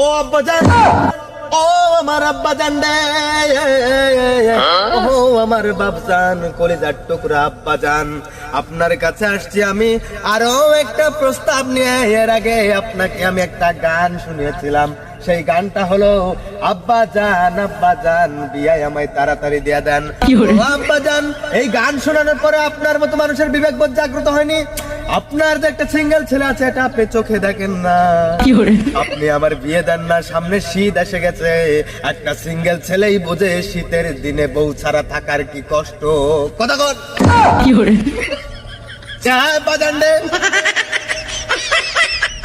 ও আব্বাজান, ও আমার আব্বাজান রে, ও আমার বাপজান, কলিজার টুকরা আব্বাজান, আপনার কাছে আসছি আমি আরো একটা প্রস্তাব নিয়ে। এর আগে আপনাকে আমি একটা গান শুনিয়েছিলাম, সেই গানটা হলো আব্বাজান আব্বাজান বিয়ায় আমায় তাড়াতাড়ি দিয়া দেন। ও আব্বাজান, এই গান শোনানোর পরে আপনার মতো মানুষের বিবেক বোধ জাগ্রত হয়নি? আপনার যে একটা সিঙ্গেল ছেলে আছে এটা আপনি চোখে দেখেন না, আপনি আমার বিয়ে দেন না। সামনে শীত এসে গেছে, একটা সিঙ্গেল ছেলেই বোঝে শীতের দিনে বউ ছাড়া থাকার কি কষ্ট। কথা কর বাজান রে,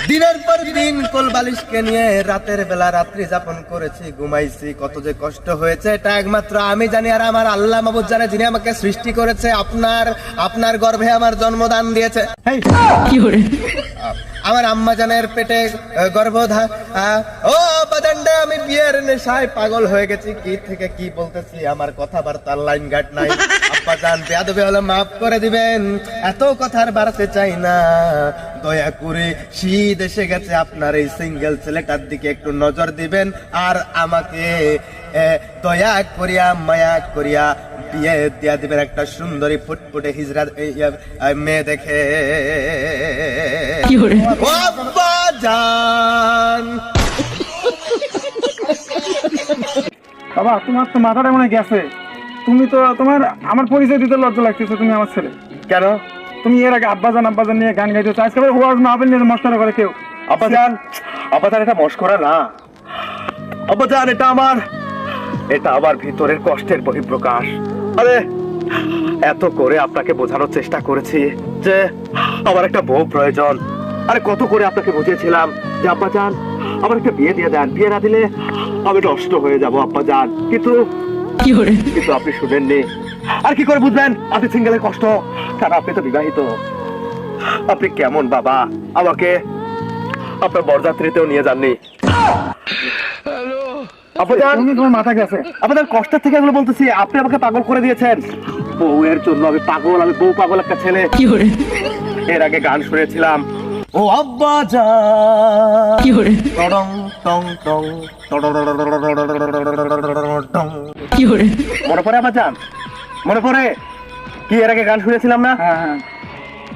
দিনের পর দিন কোল বালিশকে নিয়ে রাতের বেলা রাত্রি যাপন করেছি, ঘুমাইছি, কত যে কষ্ট হয়েছে এটা একমাত্র আমি জানি, আর আমার আল্লাহ মাবুদ জানে, যিনি আমাকে সৃষ্টি করেছে, আপনার গর্ভে আমার জন্মদান দিয়েছে। আমার আম্মা জানের পেটে গর্ভধার। ও বাজানডে, আমি বিয়ের নেশায় পাগল হয়ে গেছি, কি থেকে কি বলতেছি, আমার কথাবার্তার লাইন গাট নাই। আব্বা জান, বেয়াদবি হলে মাফ করে দিবেন, এত কথার বাড়াতে চাই না, দয়া করে শীত এসে গেছে, আপনার এই সিঙ্গেল ছেলেটার দিকে একটু নজর দিবেন, আর আমাকে দয়া করিয়া মায়া করিয়া বিয়ে দিয়া দিবেন একটা সুন্দরী ফুটফুটে হিজড়া মেয়ে দেখে। বাবা, তোমার তো মাথাটা মনে গেছে। তুমি তো আমার পরিচয় দিতে লজ্জা লাগতেছে। তুমি আমার ছেলে কেন? তুমি এর আগে আব্বাজান আব্বাজান নিয়ে গান গাইতেছো, আজকে ওয়াজ মাহফিল নিয়ে মস্করা করে কেউ। আব্বাজান এটা মস্করা না আব্বাজান, এটা আমার ভিতরের কষ্টের বহিঃপ্রকাশ। আরে এত করে আপনাকে বোঝানোর চেষ্টা করেছি যে আমার একটা বউ প্রয়োজন। আরে কত করে আপনাকে বুঝিয়েছিলাম যে আব্বাজান আমার একটা বিয়ে দিয়ে দেন, বিয়ে না দিলে আমি নষ্ট হয়ে যাবো আব্বাজান, কিন্তু আপনি শুনেননি। আর কি করে বুঝবেন আপনি সিঙ্গেলের কষ্ট? কারণ আপনি তো বিবাহিত। আপনি কেমন বাবা, আমাকে আপনার বরযাত্রীতেও নিয়ে যাননি। তোমার মাথা গেছে। আপনার কষ্টের থেকে এগুলো বলতেছি, আপনি আমাকে পাগল করে দিয়েছেন। বউয়ের জন্য আমি পাগল, আমি বউ পাগল একটা ছেলে। এর আগে গান শুনেছিলাম, ও আব্বাজান টং টং টং, মনে পড়ে আব্বাজান? মনে পড়ে কি এর আগে গান শুনেছিলাম না? হ্যাঁ।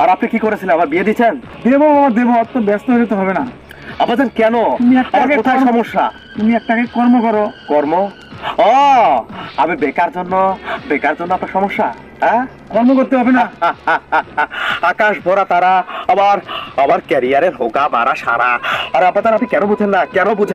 আর আপনি কি করেছিলেন? আমার বিয়ে দিচ্ছেন? দেবো বাবা দেবো, অত ব্যস্ত হলে তো হবে না। আব্বাজান কেন? আমার কোথায় সমস্যা? তুমি একটা কর্ম করো। কর্ম? ও, আমি বেকার জন্য আপনার সমস্যা? হ্যাঁ, কর্ম করতে হবে না? আকাশ ভরা তারা, আবার ক্যারিয়ারের হোকা মারা সারা। আর আপনি কেন বুঝেন না? কেন বুঝেন?